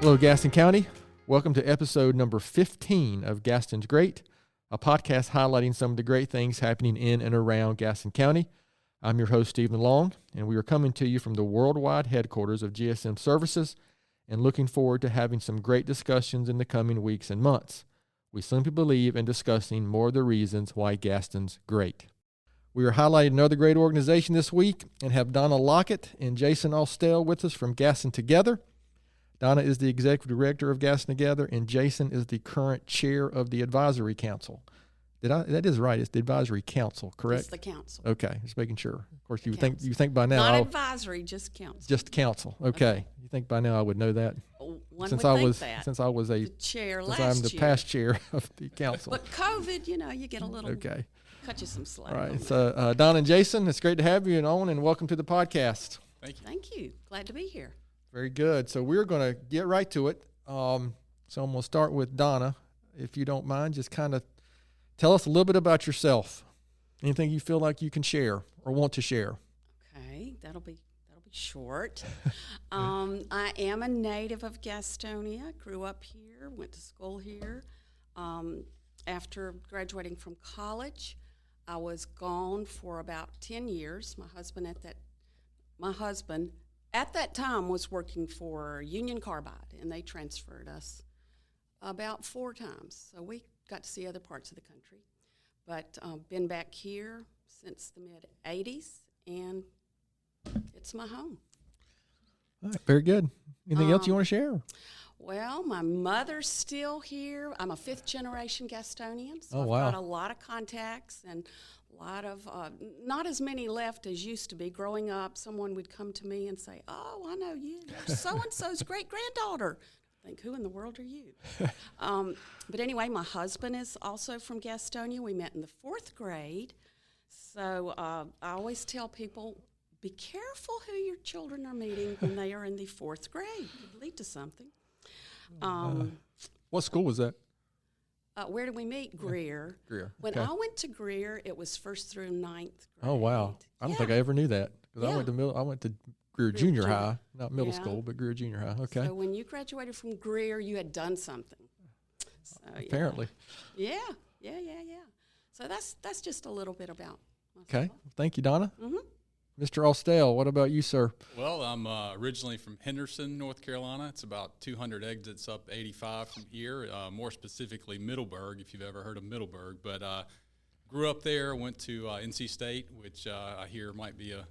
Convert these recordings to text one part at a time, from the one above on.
Hello, Gaston County. Welcome to episode number 15 of Gaston's Great, a podcast highlighting some of the great things happening in and around Gaston County. I'm your host, Stephen Long, and we are coming to you from the worldwide headquarters of GSM Services and looking forward to having some great discussions in the coming weeks and months. We simply believe in discussing more of the reasons why Gaston's great. We are highlighting another great organization this week and have Donna Lockett and Jason Austell with us from Gaston Together. Donna is the executive director of Gaston Together, and Jason is the current chair of the advisory council. That is right. It's the advisory council, correct? It's the council. Okay, just making sure. Of course, you council. think by now. Not advisory, just council. Just council. Okay. You think by now I would know that? One since would I think was that. since I was a the chair since last I'm the year. past chair of the council. But COVID, you get a little. Okay. Cut you some slack. All right. on So Donna and Jason, it's great to have you and welcome to the podcast. Thank you. Thank you. Glad to be here. Very good. So we're going to get right to it. So I'm going to start with Donna, if you don't mind. Just kind of tell us a little bit about yourself. Anything you feel like you can share or want to share. Okay, that'll be short. I am a native of Gastonia. Grew up here. Went to school here. After graduating from college, I was gone for about 10 years. My husband at that time was working for Union Carbide, and they transferred us about 4 times. So we got to see other parts of the country. But been back here since the mid-'80s, and it's my home. All right, very good. Anything else you want to share? Well, my mother's still here. I'm a 5th-generation Gastonian, so I've got a lot of contacts and a lot of, not as many left as used to be. Growing up, someone would come to me and say, "Oh, I know you. You're so-and-so's great-granddaughter." I think, who in the world are you? But anyway, my husband is also from Gastonia. We met in the 4th grade. So I always tell people, be careful who your children are meeting when they are in the 4th grade. It could lead to something. What school was that? Where did we meet? Greer. Greer. When I went to Greer, it was 1st through 9th grade. Oh, wow. I don't think I ever knew that. Because I went to Greer Junior High, not middle Yeah. school, but Greer Junior High. Okay. So when you graduated from Greer, you had done something. So, Apparently. Yeah. So that's just a little bit about myself. Okay. Thank you, Donna. Mm-hmm. Mr. Austell, what about you, sir? Well, I'm originally from Henderson, North Carolina. It's about 200 exits up 85 from here, more specifically Middleburg, if you've ever heard of Middleburg. But grew up there, went to NC State, which I hear might be a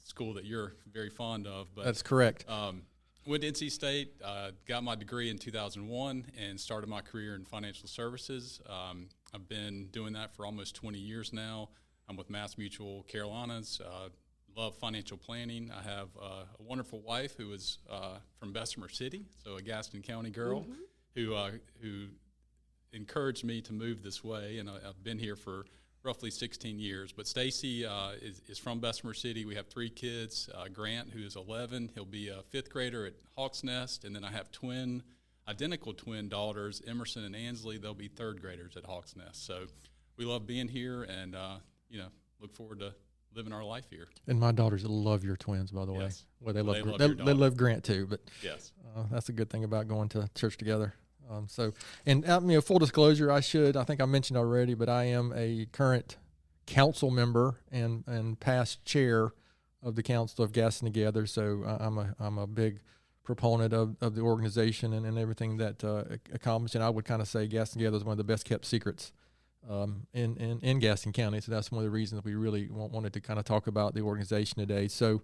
school that you're very fond of. But That's correct. Went to NC State, got my degree in 2001, and started my career in financial services. I've been doing that for almost 20 years now. I'm with Mass Mutual Carolinas. Love financial planning. I have a wonderful wife who is from Bessemer City, so a Gaston County girl, who encouraged me to move this way, and I've been here for roughly 16 years. But Stacy is from Bessemer City. We have 3 kids. Grant, who is 11, he'll be a 5th grader at Hawks Nest, and then I have identical twin daughters, Emerson and Ansley. They'll be 3rd graders at Hawks Nest. So we love being here, and look forward to living our life here. And my daughters love your twins, by the way. Yes. Well, they love Grant too, but yes, that's a good thing about going to church together. Full disclosure, I think I mentioned already, but I am a current council member and past chair of the Council of Gaston Together. So I'm a big proponent of the organization and everything that accomplished. And I would kind of say Gaston Together is one of the best kept secrets in Gaston County. So that's one of the reasons we really wanted to kind of talk about the organization today. So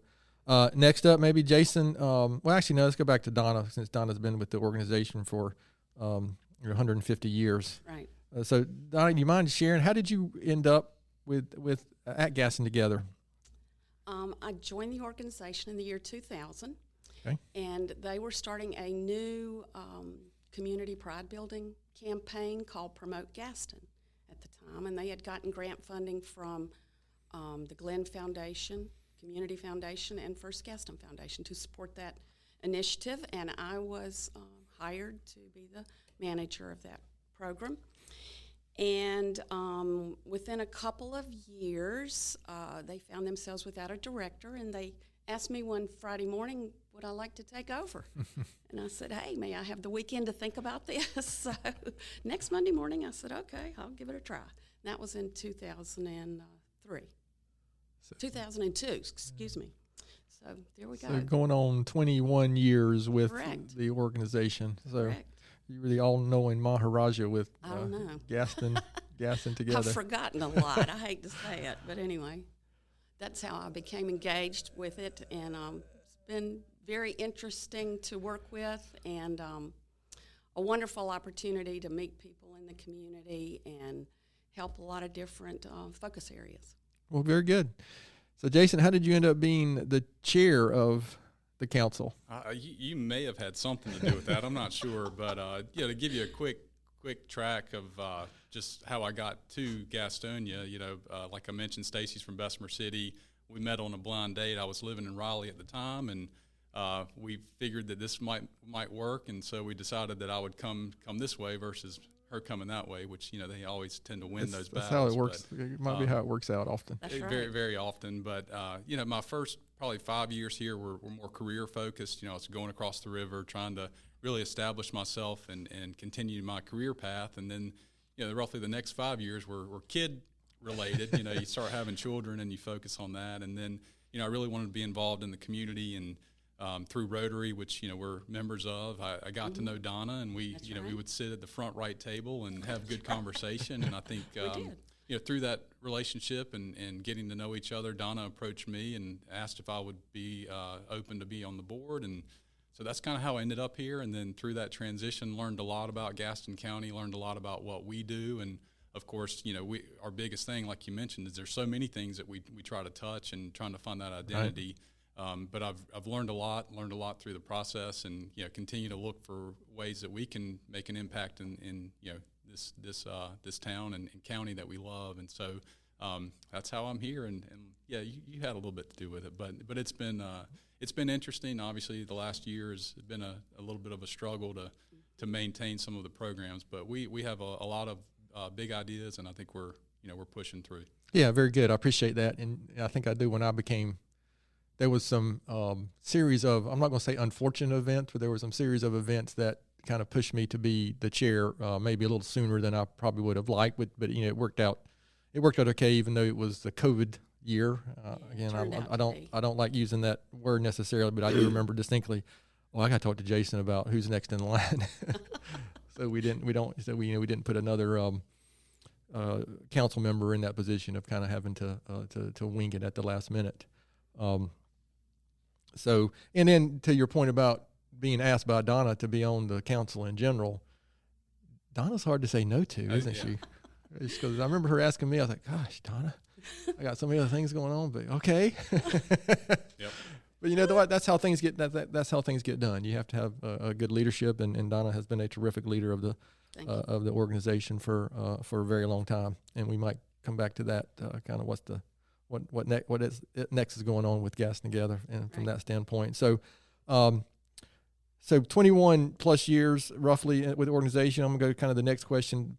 next up, maybe Jason. Let's go back to Donna, since Donna's been with the organization for 150 years. Right. So Donna, do you mind sharing, how did you end up at Gaston Together? I joined the organization in the year 2000. Okay. And they were starting a new community pride building campaign called Promote Gaston at the time, and they had gotten grant funding from the Glenn Foundation, Community Foundation, and First Gaston Foundation to support that initiative, and I was hired to be the manager of that program. And within a couple of years, they found themselves without a director, and they asked me one Friday morning, would I like to take over? And I said, hey, may I have the weekend to think about this? So next Monday morning, I said, okay, I'll give it a try. And that was in 2002, excuse me. So there we go. So going on 21 years with Correct. the organization. So Correct. you were the all-knowing Maharaja with I don't know. Gaston together. I've forgotten a lot. I hate to say it, but anyway, that's how I became engaged with it, and it's been very interesting to work with, and a wonderful opportunity to meet people in the community and help a lot of different focus areas. Well, very good. So, Jason, how did you end up being the chair of the council? You may have had something to do with that. I'm not sure, but to give you a quick track of just how I got to Gastonia. Like I mentioned, Stacy's from Bessemer City. We met on a blind date. I was living in Raleigh at the time, and we figured that this might work, and so we decided that I would come this way versus her coming that way, which, they always tend to win those battles. That's how it works. It might be how it works out often. That's right. Very, very often. But, my first probably 5 years here were more career focused. I was going across the river, trying to really establish myself and continue my career path. And then, roughly the next 5 years were kid related. You start having children and you focus on that. And then, I really wanted to be involved in the community, and through Rotary, which we're members of, I got to know Donna, and we we would sit at the front right table and have good conversation. And I think through that relationship and getting to know each other, Donna approached me and asked if I would be open to be on the board, and so that's kind of how I ended up here. And then through that transition, learned a lot about Gaston County, learned a lot about what we do, and of course, our biggest thing, like you mentioned, is there's so many things that we try to touch and trying to find that identity. Right. But I've learned a lot through the process, and continue to look for ways that we can make an impact in this town and county that we love. And so that's how I'm here. And you had a little bit to do with it, but it's been interesting. Obviously, the last year has been a little bit of a struggle to maintain some of the programs, but we have a lot of big ideas, and I think we're pushing through. Yeah, very good. I appreciate that, and I think I do. When I became, there was some series of, I'm not going to say unfortunate events, but there was some series of events that kind of pushed me to be the chair, maybe a little sooner than I probably would have liked. But it worked out. It worked out okay, even though it was the COVID year. Again, I don't like using that word necessarily, but I do remember distinctly. Well, I got to talk to Jason about who's next in line. So we didn't put another council member in that position of kind of having to wing it at the last minute. So, and then to your point about being asked by Donna to be on the council in general, Donna's hard to say no to, isn't she? Because I remember her asking me, I was like, gosh, Donna, I got so many other things going on, but okay. Yep. But what? That's how things get. That's how things get done. You have to have a good leadership, and Donna has been a terrific leader of the organization for a very long time. And we might come back to that kind of what next is going on with Gaston Together, and from that standpoint. So, 21 plus years roughly with the organization. I'm gonna go to kind of the next question.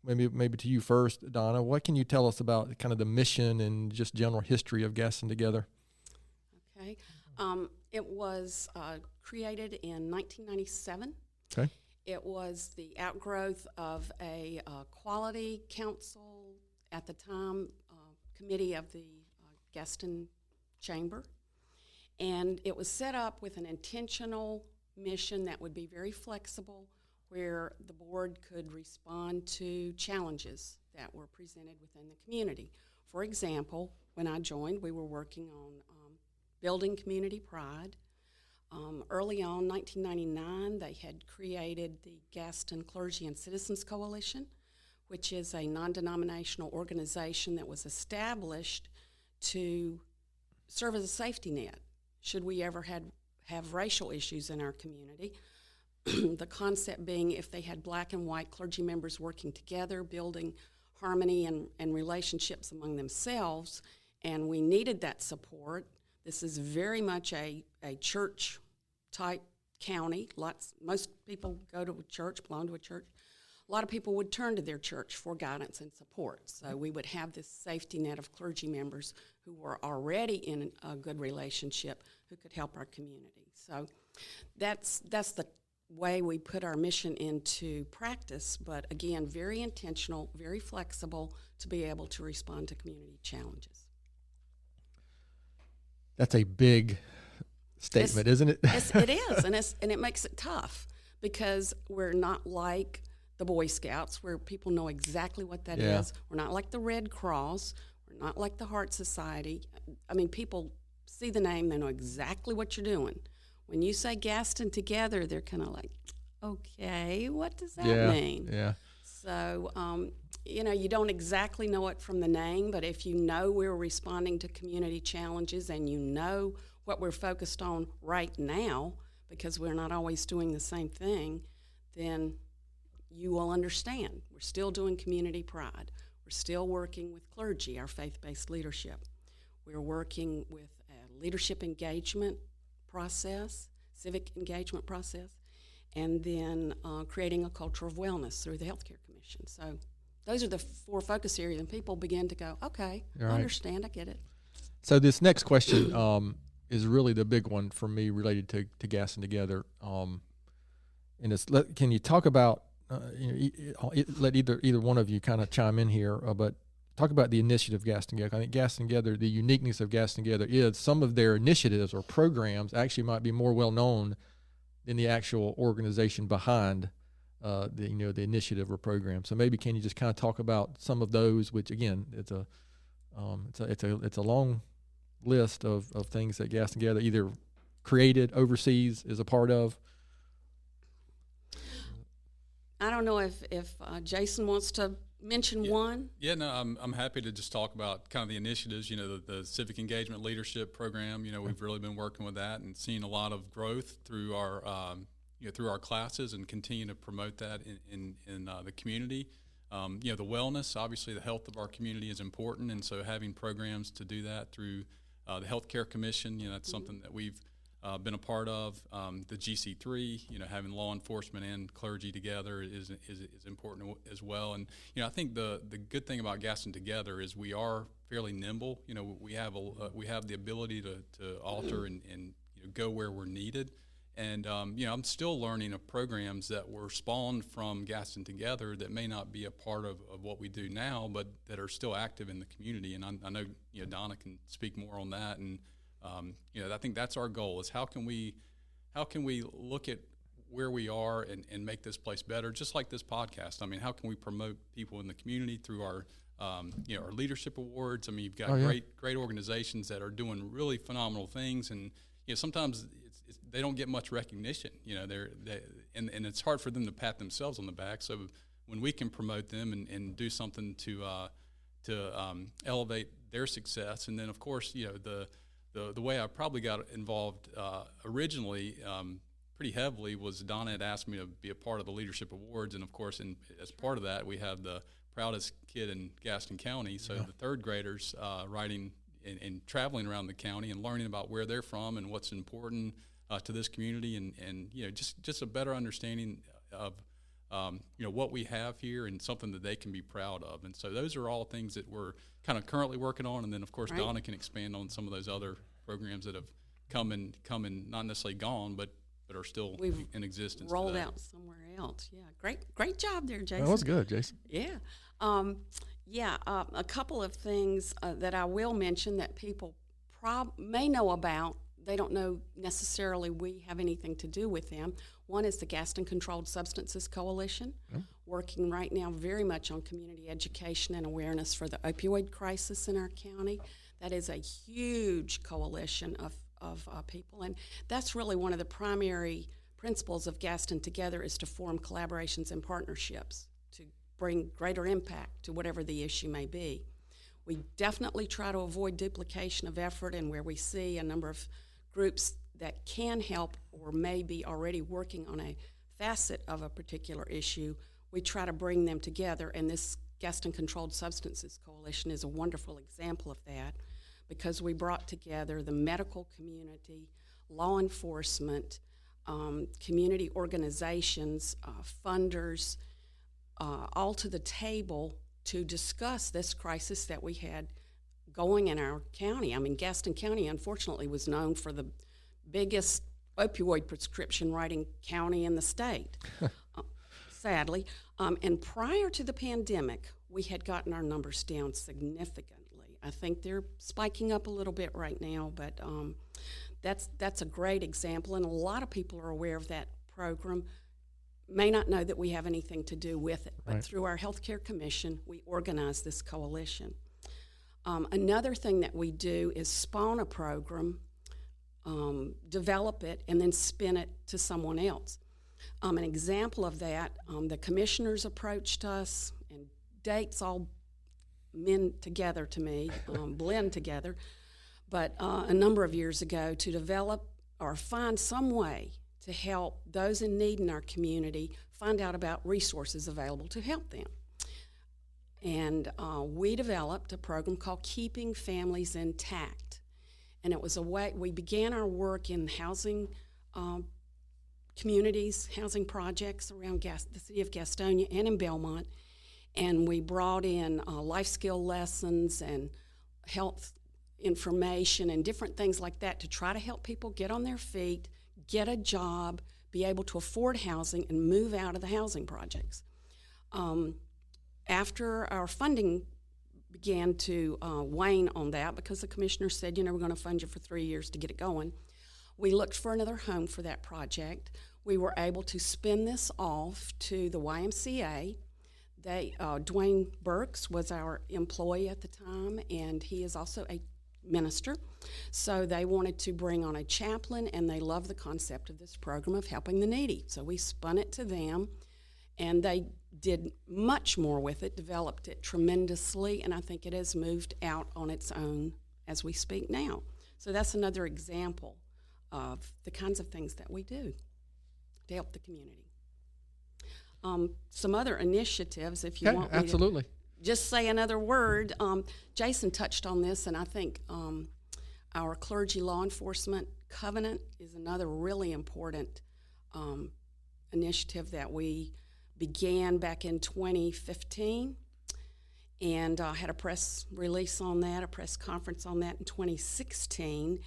Maybe to you first, Donna. What can you tell us about kind of the mission and just general history of Gaston Together? Okay. It was created in 1997. Okay. It was the outgrowth of a quality council at the time, committee of the Gaston Chamber. And it was set up with an intentional mission that would be very flexible, where the board could respond to challenges that were presented within the community. For example, when I joined, we were working on building community pride. Early on, 1999, they had created the Gaston Clergy and Citizens Coalition, which is a non-denominational organization that was established to serve as a safety net should we ever have racial issues in our community. The concept being, if they had black and white clergy members working together, building harmony and relationships among themselves, and we needed that support. This is very much a church-type county. Most people go to a church, belong to a church. a lot of people would turn to their church for guidance and support. So we would have this safety net of clergy members who were already in a good relationship who could help our community. So that's the way we put our mission into practice, but again, very intentional, very flexible to be able to respond to community challenges. That's a big statement, isn't it? It is, and it makes it tough because we're not like the Boy Scouts where people know exactly what that is. We're not like the Red Cross. We're not like the Heart Society. I mean, people see the name, they know exactly what you're doing. When you say Gaston Together, they're kind of like, okay, what does that mean? Yeah. So, you don't exactly know it from the name, but if you know we're responding to community challenges and you know what we're focused on right now, because we're not always doing the same thing, then you will understand. We're still doing community pride. We're still working with clergy, our faith-based leadership. We're working with a leadership engagement process, civic engagement process, and then creating a culture of wellness through the Healthcare Commission. So those are the 4 focus areas, and people begin to go, okay, I understand, I get it. So this next question is really the big one for me related to Gaston Together. And it's can you talk about, let either one of you kind of chime in here, but talk about the initiative Gaston Together. I think Gaston Together, the uniqueness of Gaston Together is some of their initiatives or programs actually might be more well known than the actual organization behind the initiative or program. So maybe can you just kind of talk about some of those, which again, it's a long list of things that Gaston Together either created, oversees, is a part of. I don't know if Jason wants to mention one. Yeah, no, I'm happy to just talk about kind of the initiatives, the Civic Engagement Leadership Program. We've really been working with that and seeing a lot of growth through our classes and continue to promote that in the community. The wellness, obviously the health of our community is important, and so having programs to do that through the Healthcare Commission, that's something that we've been a part of. The GC3, having law enforcement and clergy together is important as well. And I think the good thing about Gaston Together is we are fairly nimble. We have the ability to alter and go where we're needed. And I'm still learning of programs that were spawned from Gaston Together that may not be a part of what we do now, but that are still active in the community. And I know Donna can speak more on that. And I think that's our goal: is how can we look at where we are and make this place better, just like this podcast. I mean, how can we promote people in the community through our our leadership awards? I mean, you've got great organizations that are doing really phenomenal things, and sometimes they don't get much recognition. And it's hard for them to pat themselves on the back. So when we can promote them and do something to elevate their success, and then of course the way I probably got involved originally pretty heavily was Donna had asked me to be a part of the Leadership Awards, and of course, as part of that, we have the proudest kid in Gaston County. So the third graders writing and traveling around the county and learning about where they're from and what's important to this community, and just a better understanding of what we have here and something that they can be proud of. And so those are all things that we're kind of currently working on. And then of course Donna can expand on some of those other programs that have come and not necessarily gone, but are still in existence. Rolled today. Out somewhere else. Yeah, great job there, Jason. That was good, Jason. Yeah. A couple of things that I will mention that people may know about. They don't know necessarily we have anything to do with them. One is the Gaston Controlled Substances Coalition, working right now very much on community education and awareness for the opioid crisis in our county. That is a huge coalition of people, and that's really one of the primary principles of Gaston Together, is to form collaborations and partnerships to bring greater impact to whatever the issue may be. We definitely try to avoid duplication of effort, and where we see a number of groups that can help or may be already working on a facet of a particular issue, we try to bring them together, and this Gaston Controlled Substances Coalition is a wonderful example of that, because we brought together the medical community, law enforcement, community organizations, funders, all to the table to discuss this crisis that we had going in our county. I mean, Gaston County, unfortunately, was known for the biggest opioid prescription writing county in the state, sadly. And prior to the pandemic, we had gotten our numbers down significantly. I think they're spiking up a little bit right now, but that's a great example, and a lot of people are aware of that program. May not know that we have anything to do with it, but right. Through our Healthcare Commission, we organize this coalition. Another thing that we do is spawn a program, develop it, and then spin it to someone else. An example of that, the commissioners approached us, and dates all blend together, but a number of years ago to develop or find some way to help those in need in our community find out about resources available to help them. And we developed a program called Keeping Families Intact. And it was a way, we began our work in housing communities, housing projects around the city of Gastonia and in Belmont. And we brought in life skill lessons and health information and different things like that to try to help people get on their feet, get a job, be able to afford housing, and move out of the housing projects. After our funding began to wane on that, because the commissioner said, we're going to fund you for 3 years to get it going, we looked for another home for that project. We were able to spin this off to the YMCA. Dwayne Burks was our employee at the time, and he is also a minister. So they wanted to bring on a chaplain, and they love the concept of this program of helping the needy. So we spun it to them, and they did much more with it, developed it tremendously, and I think it has moved out on its own as we speak now. So that's another example of the kinds of things that we do to help the community. Some other initiatives, if you want me absolutely. to just say another word. Jason touched on this, and I think our clergy law enforcement covenant is another really important initiative that we began back in 2015, and had a press release on that, a press conference on that in 2016,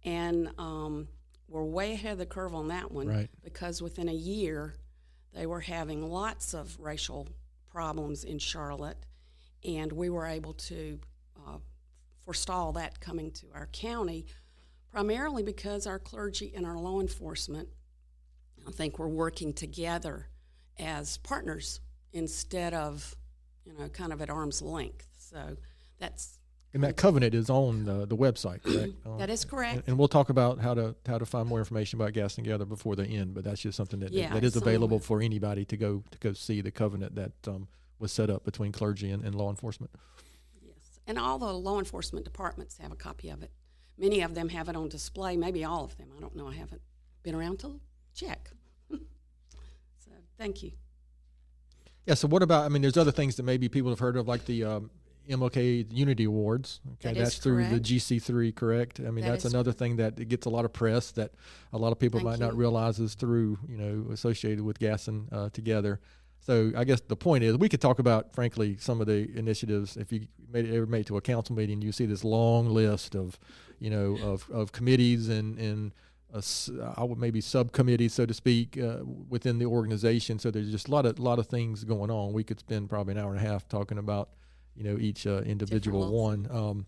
and we're way ahead of the curve on that one, right. Because within a year they were having lots of racial problems in Charlotte, and we were able to forestall that coming to our county, primarily because our clergy and our law enforcement, I think, were working together as partners instead of, kind of at arm's length. So that's... And that covenant is on the website, correct? That is correct. And we'll talk about how to find more information about Gaston Together before the end, but that's just something that is available for anybody to go see the covenant that was set up between clergy and law enforcement. Yes, and all the law enforcement departments have a copy of it. Many of them have it on display, maybe all of them. I don't know. I haven't been around to check. So thank you. Yeah, so what about, there's other things that maybe people have heard of, like the MLK Unity Awards. Okay, that's through the GC3, correct? That's another thing that gets a lot of press that a lot of people might not realize is through, associated with Gaston Together. So I guess the point is we could talk about, frankly, some of the initiatives. If you ever made it to a council meeting, you see this long list of, of committees and maybe subcommittees, so to speak, within the organization. So there's just a lot of things going on. We could spend probably an hour and a half talking about each individual one.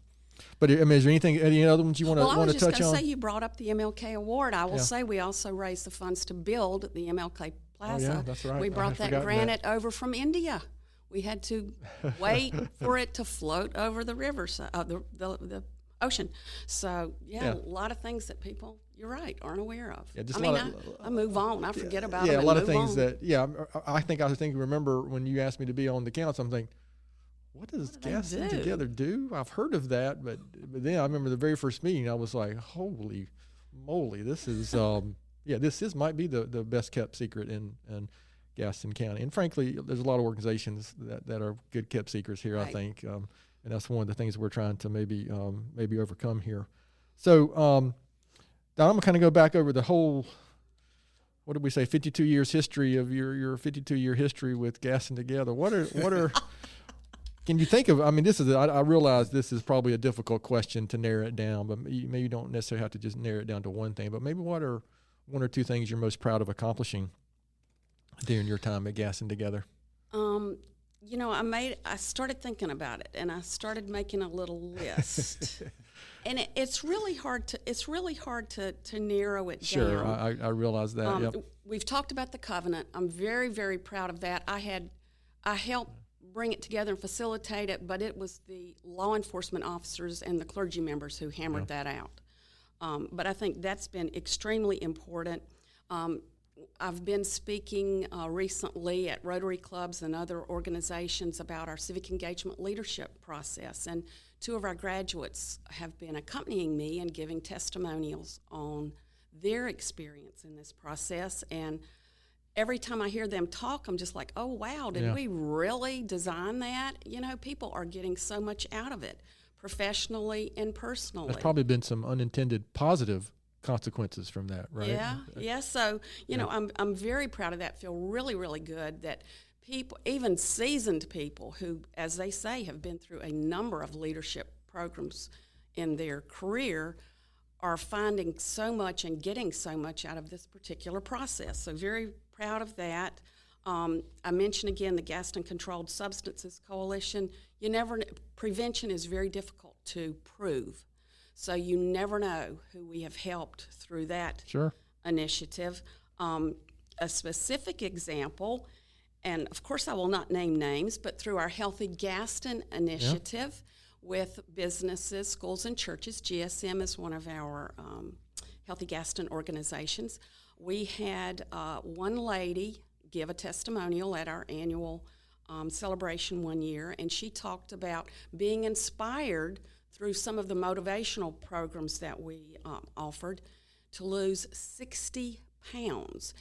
But is there any other ones you want to touch on? Well, I was just going to say, you brought up the MLK Award. I will say we also raised the funds to build the MLK Plaza. Oh, yeah, that's right. We brought that granite over from India. We had to wait for it to float over the river, the ocean. So, a lot of things that people, you're right, aren't aware of. Yeah, just I move on. I forget about them. Yeah, a lot of things that, remember when you asked me to be on the council, I'm thinking, what does Gaston Together do? I've heard of that, but then I remember the very first meeting, I was like, holy moly, this is, might be the best kept secret in Gaston County. And frankly, there's a lot of organizations that are good kept secrets here, right. I think. And that's one of the things we're trying to maybe overcome here. So, Don, I'm going to kind of go back over the whole what did we say, 52 years history of your 52-year history with Gaston Together. What are can you think of, I mean, I realize this is probably a difficult question to narrow it down, but maybe you don't necessarily have to just narrow it down to one thing, but maybe what are one or two things you're most proud of accomplishing during your time at Gaston Together? I started thinking about it, and I started making a little list. And it's really hard to narrow it down. Sure, I realize that. Yep. We've talked about the covenant. I'm very, very proud of that. I helped bring it together and facilitate it, but it was the law enforcement officers and the clergy members who hammered that out. But I think that's been extremely important. I've been speaking recently at Rotary clubs and other organizations about our civic engagement leadership process, and two of our graduates have been accompanying me and giving testimonials on their experience in this process. And every time I hear them talk, I'm just like, oh, wow, did we really design that? People are getting so much out of it, professionally and personally. There's probably been some unintended positive consequences from that, right? Yeah. So, I'm very proud of that. Feel really, really good that people, even seasoned people who, as they say, have been through a number of leadership programs in their career, are finding so much and getting so much out of this particular process. So very proud of that. I mentioned again the Gaston Controlled Substances Coalition. Prevention is very difficult to prove. So you never know who we have helped through that initiative. A specific example, and of course I will not name names, but through our Healthy Gaston initiative with businesses, schools, and churches, GSM is one of our Healthy Gaston organizations. We had one lady give a testimonial at our annual celebration one year, and she talked about being inspired through some of the motivational programs that we offered to lose 60 pounds.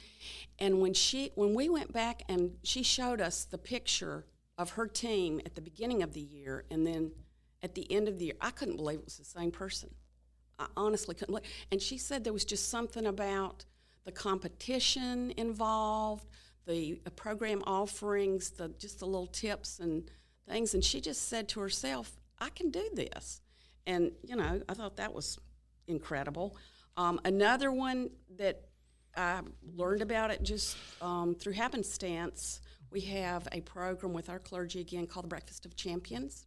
And when we went back and she showed us the picture of her team at the beginning of the year and then at the end of the year, I couldn't believe it was the same person. I honestly couldn't believe. And she said there was just something about the competition involved, the program offerings, just the little tips and things. And she just said to herself, I can do this. And, I thought that was incredible. Another one that I learned about it just through happenstance, we have a program with our clergy again called the Breakfast of Champions.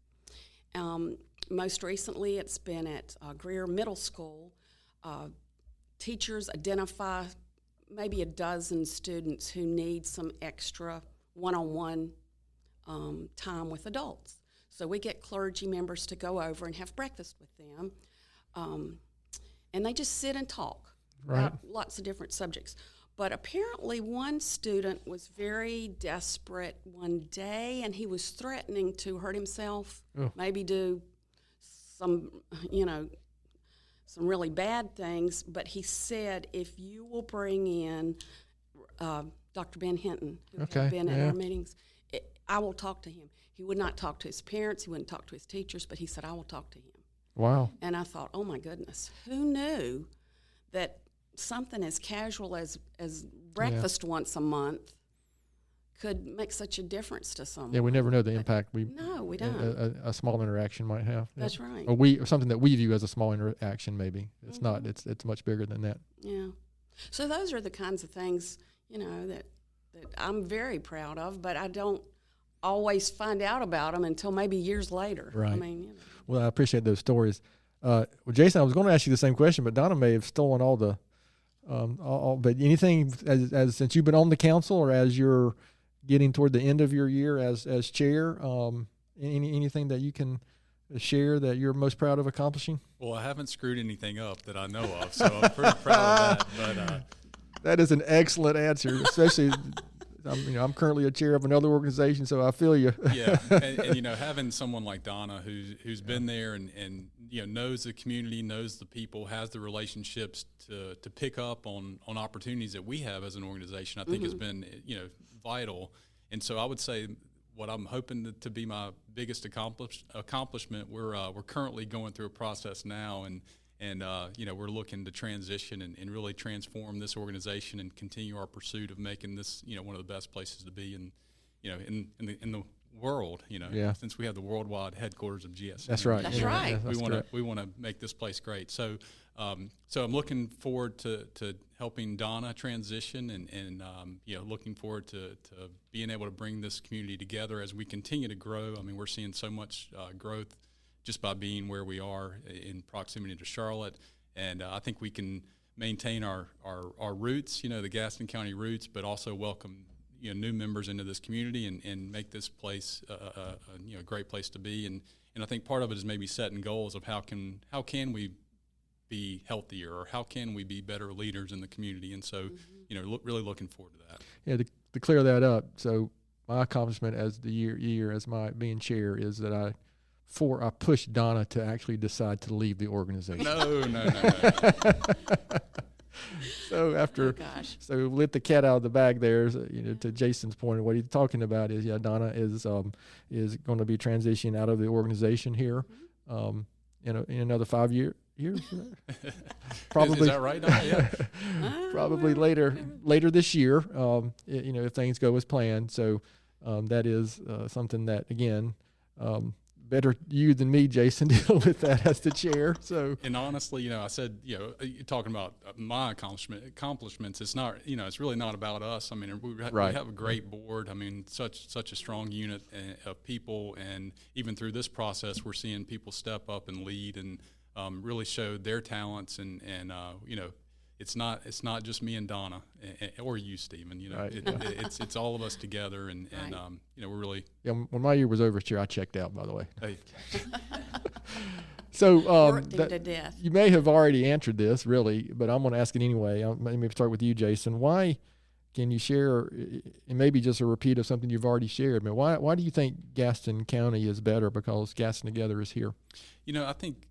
Most recently, it's been at Greer Middle School. Teachers identify maybe a dozen students who need some extra one-on-one time with adults. So we get clergy members to go over and have breakfast with them, and they just sit and talk about lots of different subjects. But apparently one student was very desperate one day, and he was threatening to hurt himself, maybe do some really bad things. But he said, if you will bring in Dr. Ben Hinton, who had been at our meetings, I will talk to him. He would not talk to his parents. He wouldn't talk to his teachers, but he said, I will talk to him. Wow. And I thought, oh, my goodness, who knew that something as casual as breakfast once a month could make such a difference to someone? Yeah, we never know the impact we don't. A small interaction might have. That's right. Or something that we view as a small interaction maybe. It's not. It's much bigger than that. Yeah. So those are the kinds of things, that I'm very proud of, but I don't always find out about them until maybe years later. Right. I mean, Well, I appreciate those stories. Well, Jason, I was going to ask you the same question, but Donna may have stolen all the. But anything as since you've been on the council, or as you're getting toward the end of your year as chair, anything that you can share that you're most proud of accomplishing? Well, I haven't screwed anything up that I know of, so I'm pretty proud of that. But that is an excellent answer, especially. I'm currently a chair of another organization, so I feel you. Yeah, and having someone like Donna who's been there and knows the community, knows the people, has the relationships to pick up on opportunities that we have as an organization, I think has been vital. And so I would say what I'm hoping to be my biggest accomplishment. We're currently going through a process now, and And we're looking to transition and really transform this organization and continue our pursuit of making this, one of the best places to be in the world, since we have the worldwide headquarters of GS. That's right. That's right. We want to make this place great. So I'm looking forward to helping Donna transition and looking forward to being able to bring this community together as we continue to grow. I mean, we're seeing so much growth just by being where we are in proximity to Charlotte. And I think we can maintain our roots, the Gaston County roots, but also welcome new members into this community and make this place a great place to be. And I think part of it is maybe setting goals of how can we be healthier, or how can we be better leaders in the community. And so, really looking forward to that. Yeah, to clear that up. So my accomplishment as the year as my being chair is that I pushed Donna to actually decide to leave the organization. No. So so let the cat out of the bag there. To Jason's point, what he's talking about is, Donna is going to be transitioning out of the organization here, in another 5 years. Probably. Is that right, Donna? Yeah. Probably later this year. If things go as planned. So that is something that, again, better you than me, Jason, deal with that as the chair. So, and honestly, I said, talking about my accomplishments, it's not, it's really not about us. I mean, we have a great board. I mean, such a strong unit of people, and even through this process, we're seeing people step up and lead and really show their talents, and it's not just me and Donna or you, Stephen. Right. It's all of us together, and we're really. Yeah, when my year was over, chair, I checked out. By the way. Hey. So to death. You may have already answered this, really, but I'm going to ask it anyway. Let me start with you, Jason. Why can you share, and maybe just a repeat of something you've already shared? But why do you think Gaston County is better? Because Gaston Together is here. I think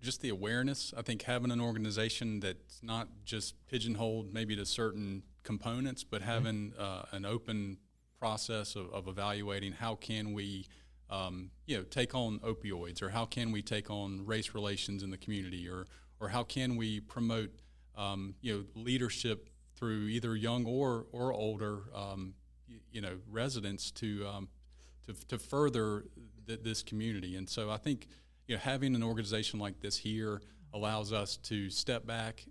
just the awareness. I think having an organization that's not just pigeonholed maybe to certain components, but having an open process of evaluating how can we take on opioids, or how can we take on race relations in the community, or how can we promote leadership through either young or older residents to further this community. And so I think having an organization like this here allows us to step back,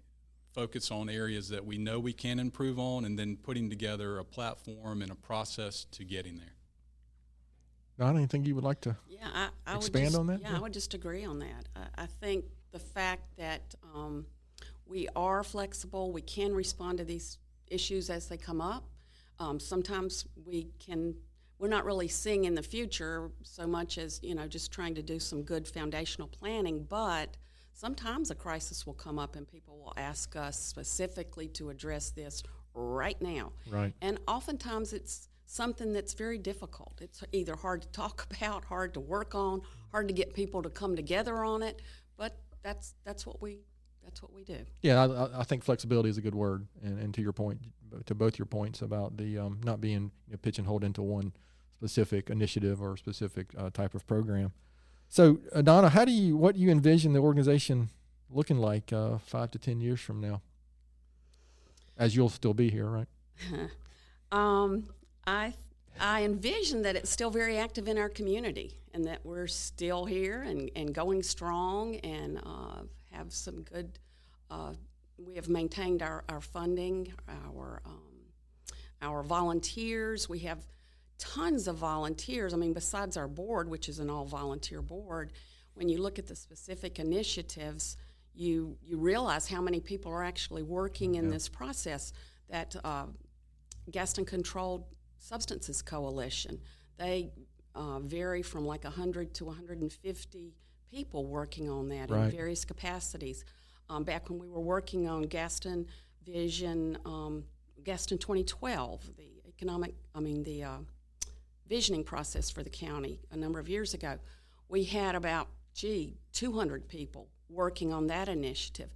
focus on areas that we know we can improve on, and then putting together a platform and a process to getting there. Don, anything you would like to expand on that? Yeah, I would just agree on that. I think the fact that we are flexible, we can respond to these issues as they come up. Sometimes we're not really seeing in the future so much as, just trying to do some good foundational planning, but sometimes a crisis will come up and people will ask us specifically to address this right now. Right. And oftentimes it's something that's very difficult. It's either hard to talk about, hard to work on, hard to get people to come together on it, but that's what we do. Yeah, I think flexibility is a good word, and to your point, to both your points about the not being pigeonholed into one specific initiative or specific type of program. So, Donna, what do you envision the organization looking like 5 to 10 years from now? As you'll still be here, right? I envision that it's still very active in our community, and that we're still here and going strong, and have some good. We have maintained our funding, our volunteers. We have tons of volunteers. I mean, besides our board, which is an all-volunteer board, when you look at the specific initiatives, you realize how many people are actually working in this process. That Gaston Controlled Substances Coalition, they vary from like 100 to 150 people working on that in various capacities. Back when we were working on Gaston Vision, Gaston 2012, the visioning process for the county a number of years ago, we had about 200 people working on that initiative.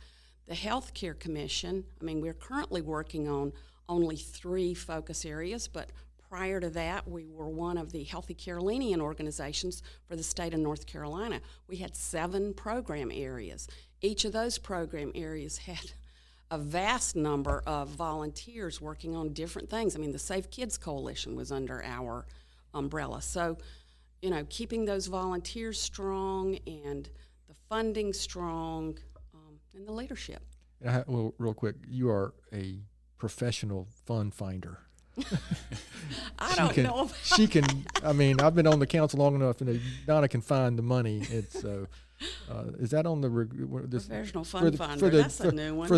The Healthcare Commission, we're currently working on only 3 focus areas, but Prior to that, we were one of the Healthy Carolinian organizations for the state of North Carolina. We had 7 program areas. Each of those program areas had a vast number of volunteers working on different things. I mean, the Safe Kids Coalition was under our umbrella. So, keeping those volunteers strong and the funding strong and the leadership. Well, real quick, you are a professional fund finder. I don't know. She can. I mean, I've been on the council long enough, and Donna can find the money. It's is that on the professional fund finder? That's a new one for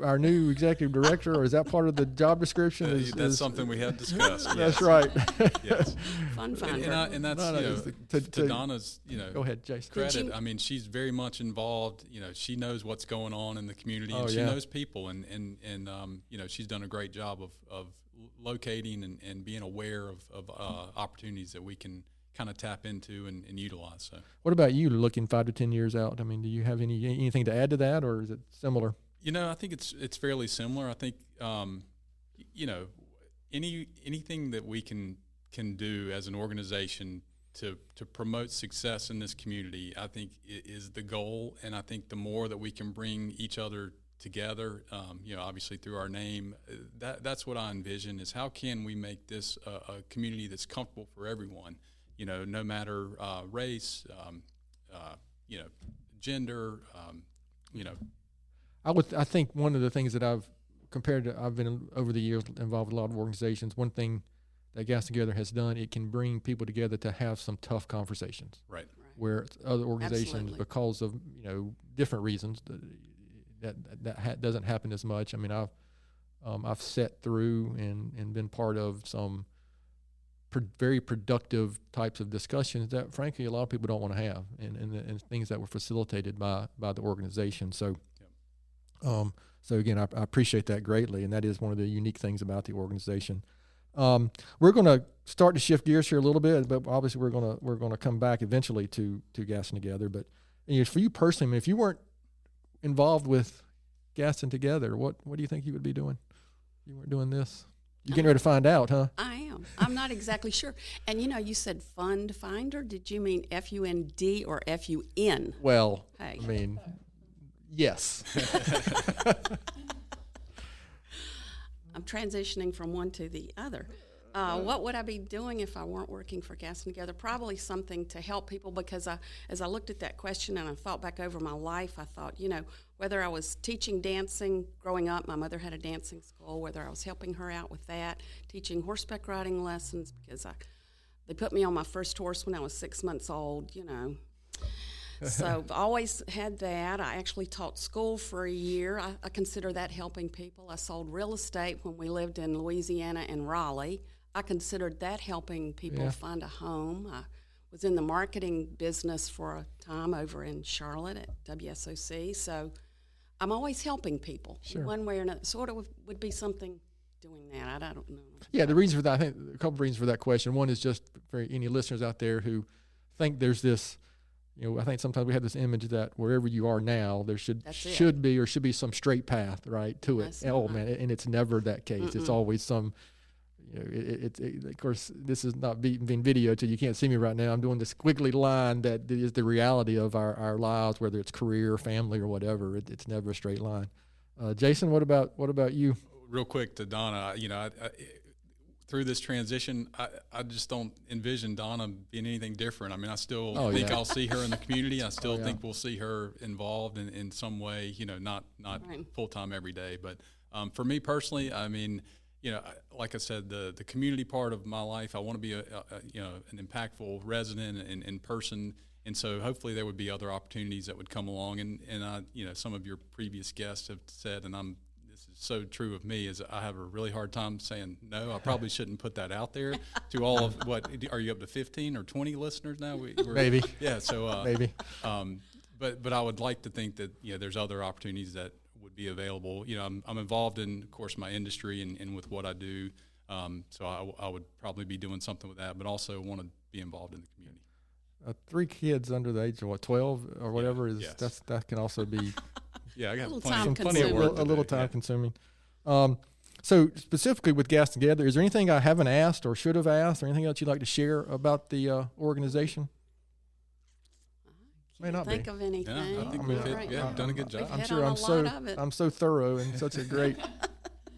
our new executive director, or is that part of the job description? That's something we had discussed. Yes. That's right. Yes. Fund finder, and that's to Donna's go ahead, Jason. Credit. I mean, she's very much involved. She knows what's going on in the community, and she knows people, and she's done a great job of locating and being aware of opportunities that we can kind of tap into and utilize. So, what about you looking 5 to 10 years out? I mean, do you have anything to add to that, or is it similar? I think it's fairly similar. I think anything that we can do as an organization to promote success in this community, I think is the goal. And I think the more that we can bring each other together, obviously through our name, that's what I envision, is how can we make this a community that's comfortable for everyone, no matter race, gender, I think one of the things that I've been over the years involved with a lot of organizations, one thing that Gaston Together has done, it can bring people together to have some tough conversations. Right. Where other organizations, absolutely, because of, different reasons, that doesn't happen as much. I mean, I've sat through and been part of some very productive types of discussions that, frankly, a lot of people don't want to have, and things that were facilitated by the organization. So, so again, I appreciate that greatly, and that is one of the unique things about the organization. We're going to start to shift gears here a little bit, but obviously we're going to come back eventually to Gaston Together. But for you personally, I mean, if you weren't involved with Gaston Together, what do you think you would be doing? You weren't doing this. You're getting ready to find out, huh? I am. I'm not exactly sure. And you said fund finder. Did you mean FUND or FUN? Well, hey. I mean, yes. I'm transitioning from one to the other. What would I be doing if I weren't working for Gaston Together? Probably something to help people, because as I looked at that question and I thought back over my life, I thought, whether I was teaching dancing growing up, my mother had a dancing school, whether I was helping her out with that, teaching horseback riding lessons, because they put me on my first horse when I was 6 months old, So I've always had that. I actually taught school for a year. I consider that helping people. I sold real estate when we lived in Louisiana and Raleigh. I considered that helping people find a home. I was in the marketing business for a time over in Charlotte at WSOC. So I'm always helping people in one way or another. Sort of would be something doing that. I don't know. Yeah, the reason for that, I think a couple of reasons for that question. One is just for any listeners out there who think there's this, I think sometimes we have this image that wherever you are now, there should be some straight path, right, to it. Man, and it's never that case. Mm-mm. It's always some, of course, this is not being videoed, so you can't see me right now. I'm doing this squiggly line that is the reality of our lives, whether it's career, family, or whatever. It's never a straight line. Jason, what about you? Real quick to Donna, through this transition, I just don't envision Donna being anything different. I mean, I still think I'll see her in the community. I still think we'll see her involved in some way, not full-time every day. But for me personally, I mean, like I said, the community part of my life, I want to be an impactful resident and person. And so hopefully there would be other opportunities that would come along. And some of your previous guests have said, and this is so true of me, is I have a really hard time saying no. I probably shouldn't put that out there to all of what are you up to 15 or 20 listeners now? Maybe. Yeah. So maybe. But I would like to think that there's other opportunities that would be available. I'm involved in, of course, my industry and with what I do. So I would probably be doing something with that, but also want to be involved in the community. 3 kids under the age of 12 or whatever that can also be. Yeah, I got plenty of work. A little time consuming. So specifically with Gaston Together, is there anything I haven't asked or should have asked, or anything else you'd like to share about the organization? May not think of anything. Yeah, I think we've done a good job. I'm sure I'm so thorough and such a great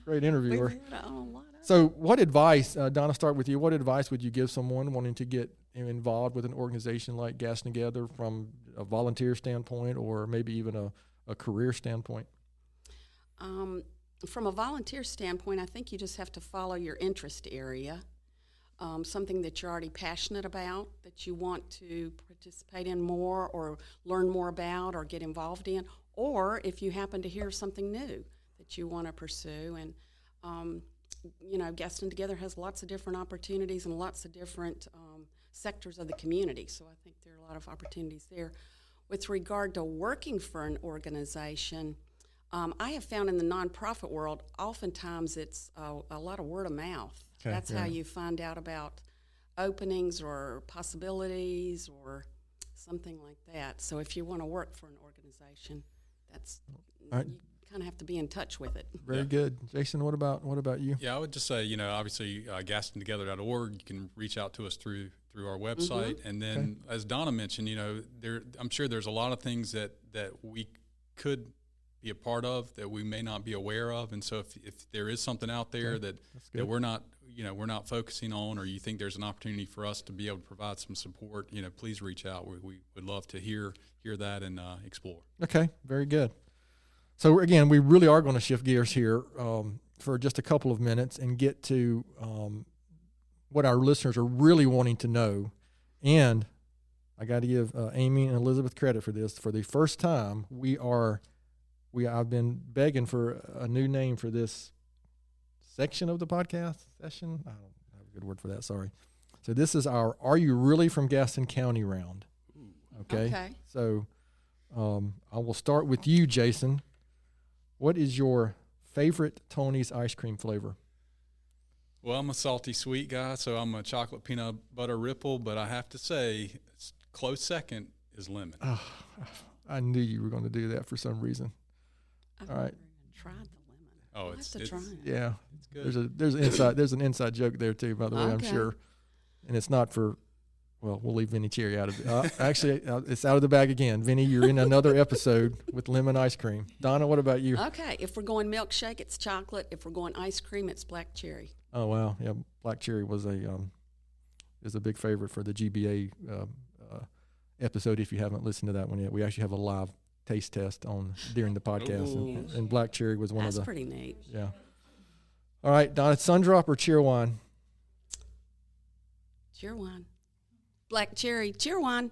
interviewer. We've hit on a lot of it. So what advice, Donna, start with you. What advice would you give someone wanting to get involved with an organization like Gaston Together from a volunteer standpoint or maybe even a career standpoint? From a volunteer standpoint, I think you just have to follow your interest area, something that you're already passionate about, that you want to participate in more or learn more about or get involved in, or if you happen to hear something new that you want to pursue. And, Gaston Together has lots of different opportunities and lots of different sectors of the community, so I think there are a lot of opportunities there. With regard to working for an organization, I have found in the nonprofit world, oftentimes it's a lot of word of mouth. Okay, That's how you find out about openings or possibilities or something like that. So if you want to work for an organization, right. You kind of have to be in touch with it. Very good. Jason, what about you? Yeah, I would just say, obviously GastonTogether.org, you can reach out to us through our website. Mm-hmm. And then, as Donna mentioned, I'm sure there's a lot of things that we could be a part of that we may not be aware of. And so if there is something out there that we're not focusing on, or you think there's an opportunity for us to be able to provide some support, please reach out. We would love to hear that and explore. Okay, very good. So again, we really are going to shift gears here for just a couple of minutes and get to what our listeners are really wanting to know. And I got to give Amy and Elizabeth credit for this. For the first time, I've been begging for a new name for this section of the podcast session. I don't have a good word for that. Sorry. So this is our "Are You Really from Gaston County" round. Okay. So I will start with you, Jason. What is your favorite Tony's ice cream flavor? Well, I'm a salty sweet guy, so I'm a chocolate peanut butter ripple. But I have to say, close second is lemon. Oh, I knew you were going to do that for some reason. I've All right. never even tried the lemon. Oh, I'll have to try it. Yeah, it's good. There's an inside joke there too, by the way. I'm sure, and it's not for. Well, we'll leave Vinny Cherry out of it. Actually, it's out of the bag again. Vinny, you're in another episode with lemon ice cream. Donna, what about you? Okay, if we're going milkshake, it's chocolate. If we're going ice cream, it's black cherry. Oh wow, yeah, black cherry was a big favorite for the GBA episode. If you haven't listened to that one yet, we actually have a live taste test during the podcast, and black cherry was one of the. That's pretty neat. Yeah. All right, Donna, Sundrop or Cheerwine? Cheerwine. Black cherry, Cheerwine.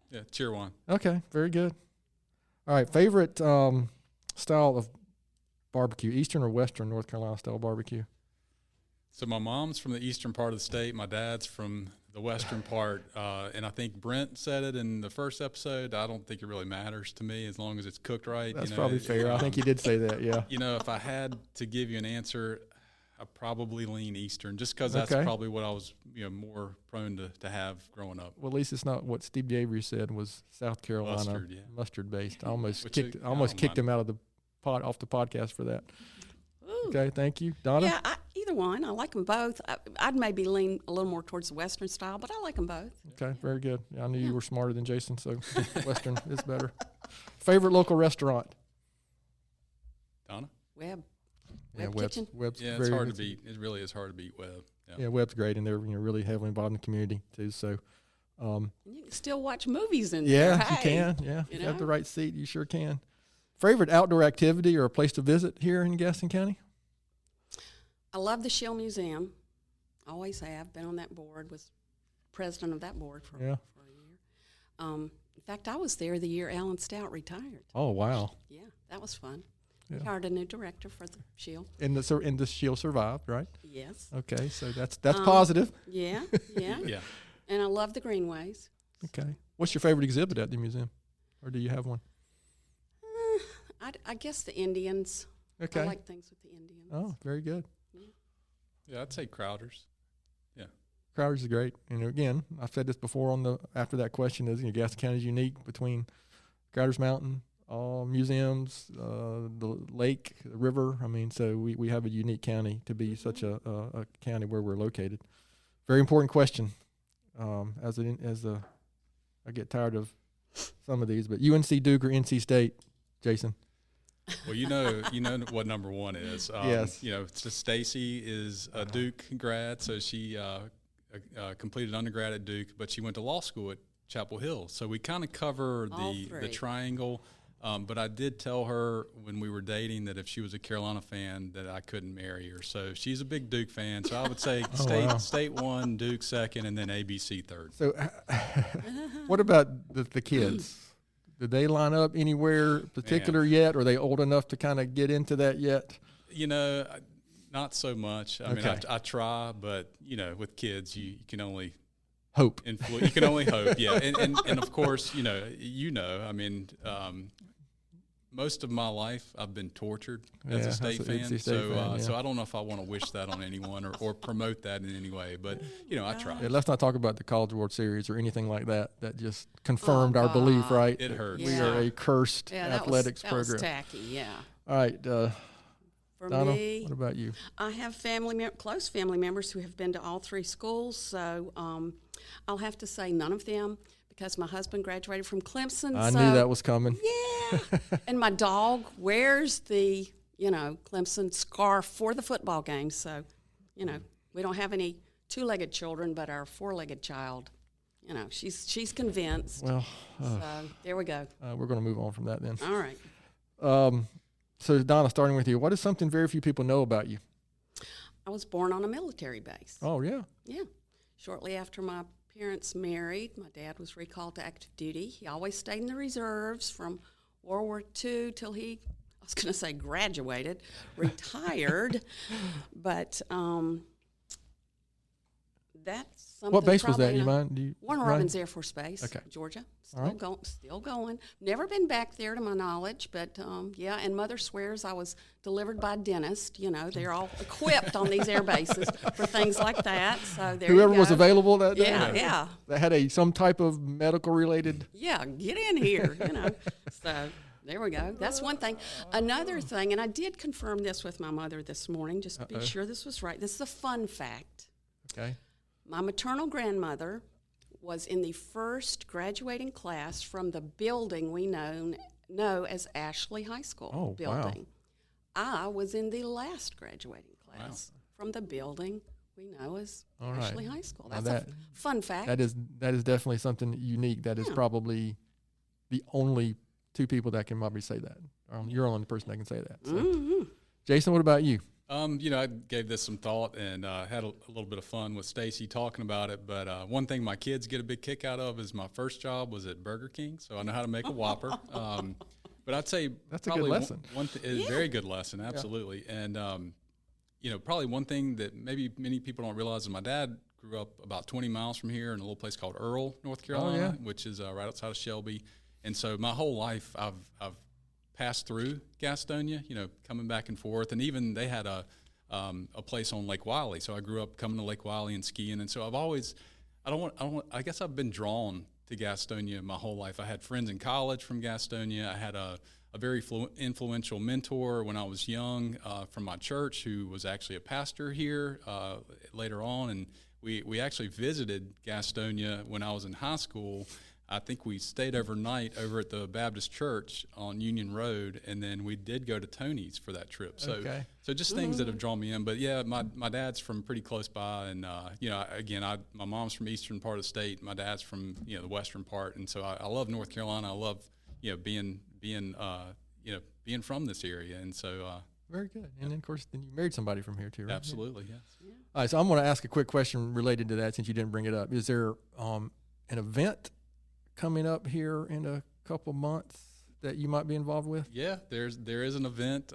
Yeah, Cheerwine. Okay, very good. All right, favorite style of barbecue, Eastern or Western North Carolina style barbecue? So my mom's from the eastern part of the state. My dad's from the western part. And I think Brent said it in the first episode. I don't think it really matters to me as long as it's cooked right. That's probably fair. I think he did say that, yeah. If I had to give you an answer, I probably lean Eastern just because that's probably what I was more prone to have growing up. Well, at least it's not what Steve Avery said was South Carolina mustard based. I almost kicked him out of off the podcast for that. Ooh. Okay, thank you. Donna? Yeah, either one. I like them both. I'd maybe lean a little more towards the Western style, but I like them both. Okay, very good. Yeah, I knew you were smarter than Jason, so Western is better. Favorite local restaurant? Donna? Webb Kitchen. Webb's it's hard to beat. It really is hard to beat Webb. Yeah, Webb's great, and they're really heavily involved in the community too. So, you can still watch movies in there. Yeah, you can. Yeah, if you have the right seat, you sure can. Favorite outdoor activity or a place to visit here in Gaston County? I love the Shell Museum. Always have. Been on that board. Was president of that board for a year. In fact, I was there the year Alan Stout retired. Oh wow! Yeah, that was fun. Yeah. We hired a new director for the Shield. And the Shield survived, right? Yes. Okay, so that's positive. Yeah. Yeah. And I love the greenways. Okay. What's your favorite exhibit at the museum, or do you have one? I guess the Indians. Okay. I like things with the Indians. Oh, very good. Yeah, I'd say Crowder's. Yeah. Crowder's is great. And again, I've said this before after that question is Gaston County is unique between Crowder's Mountain, all museums, the lake, the river. I mean, so we have a unique county to be such a county where we're located. Very important question. I get tired of some of these, but UNC, Duke, or NC State, Jason? Well, you know what number one is. Yes. So Stacy is a Duke grad, so she completed undergrad at Duke, but she went to law school at Chapel Hill. So we kind of cover the triangle. But I did tell her when we were dating that if she was a Carolina fan that I couldn't marry her. So she's a big Duke fan. So I would say State 1, Duke 2nd, and then ABC 3rd. So what about the kids? Did they line up anywhere particular yet? Or are they old enough to kind of get into that yet? Not so much. I mean, I try, but, with kids, you can only hope. You can only hope, yeah. And of course, I mean, most of my life I've been tortured as a State fan. So I don't know if I want to wish that on anyone or promote that in any way. But, I try. Yeah, let's not talk about the College World Series or anything like that. That just confirmed our belief, right? It hurts. We are a cursed athletics program. That was tacky, yeah. All right. For Donna, me, what about you? I have close family members who have been to all three schools. So I'll have to say none of them, because my husband graduated from Clemson. I knew that was coming. Yeah. And my dog wears the, Clemson scarf for the football game. So, we don't have any two-legged children, but our four-legged child, she's convinced. Well, so there we go. We're going to move on from that then. All right. So, Donna, starting with you, what is something very few people know about you? I was born on a military base. Oh, yeah. Yeah. Shortly after my parents married, my dad was recalled to active duty. He always stayed in the reserves from World War II till he, I was going to say graduated, retired. But that's something. What base was that? You mind? Warner Robins Air Force Base, okay. Georgia. Still going. Never been back there to my knowledge, but and Mother swears I was delivered by a dentist. They're all equipped on these air bases for things like that. So whoever was available that day. Yeah. That had some type of medical related. Yeah, get in here. So there we go. That's one thing. Another thing, and I did confirm this with my mother this morning, just to be sure this was right. This is a fun fact. Okay. My maternal grandmother was in the first graduating class from the building we know as Ashley High School building. Wow. I was in the last graduating class from the building we know as Ashley High School. That's a fun fact. That is definitely something unique. That is probably the only two people that can probably say that. You're the only person that can say that. So. Jason, what about you? I gave this some thought and had a little bit of fun with Stacy talking about it. But one thing my kids get a big kick out of is my first job was at Burger King, so I know how to make a Whopper. But I'd say that's a good lesson. Very good lesson, absolutely. Yeah. And probably one thing that maybe many people don't realize is my dad grew up about 20 miles from here in a little place called Earl, North Carolina, which is right outside of Shelby. And so my whole life I've passed through Gastonia, coming back and forth, and even they had a place on Lake Wiley. So I grew up coming to Lake Wiley and skiing, and so I guess I've been drawn to Gastonia my whole life. I had friends in college from Gastonia. I had a very influential mentor when I was young from my church who was actually a pastor here later on, and we actually visited Gastonia when I was in high school. I think we stayed overnight over at the Baptist Church on Union Road, and then we did go to Tony's for that trip. So, so just things that have drawn me in. But yeah, my dad's from pretty close by, and my mom's from eastern part of the state. My dad's from the western part, and so I love North Carolina. I love being from this area, and so. Very good. And then, of course, then you married somebody from here too, right? Absolutely, yes. Yeah. All right, so I'm going to ask a quick question related to that since you didn't bring it up. Is there an event coming up here in a couple months that you might be involved with? Yeah, there is an event.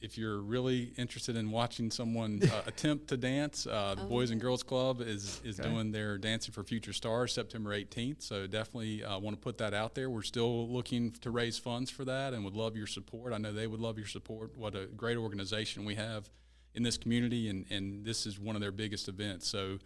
If you're really interested in watching someone attempt to dance, the Boys and Girls Club is doing their Dancing for Future Stars September 18th. So definitely want to put that out there. We're still looking to raise funds for that and would love your support. I know they would love your support. What a great organization we have in this community, and this is one of their biggest events. So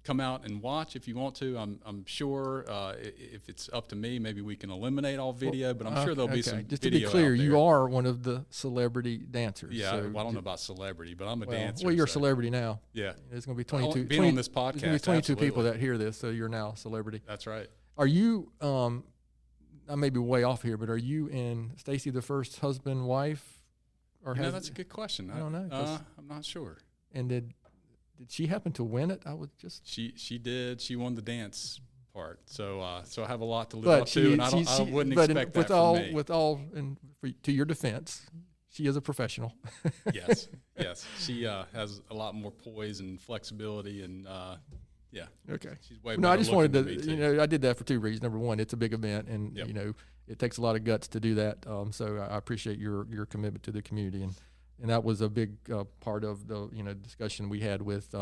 come out and watch if you want to. I'm sure if it's up to me, maybe we can eliminate all video, but I'm sure there'll be some Just video to be clear, out there. you are one of the celebrity dancers. Yeah, so well, I don't know about celebrity, but I'm a dancer. Well, you're a so. celebrity now. Yeah. There's going to be 22. Being on this podcast, there's going to be 22 absolutely. people that hear this, so you're now a celebrity. That's right. Are you, I may be way off here, but are you and Stacy the first husband, wife? Or That's a good question. I don't know. I'm not sure. And did she happen to win it? I was just. She did. She won the dance part. So I have a lot to live up to, and I wouldn't expect that from me. To your defense, she is a professional. Yes. She has a lot more poise and flexibility, and yeah. Okay. She's way No, I just wanted to. I did that for two reasons. Number one, it's a big event, and Yep. it takes a lot of guts to do that. So I appreciate your commitment to the community, and that was a big part of the discussion we had with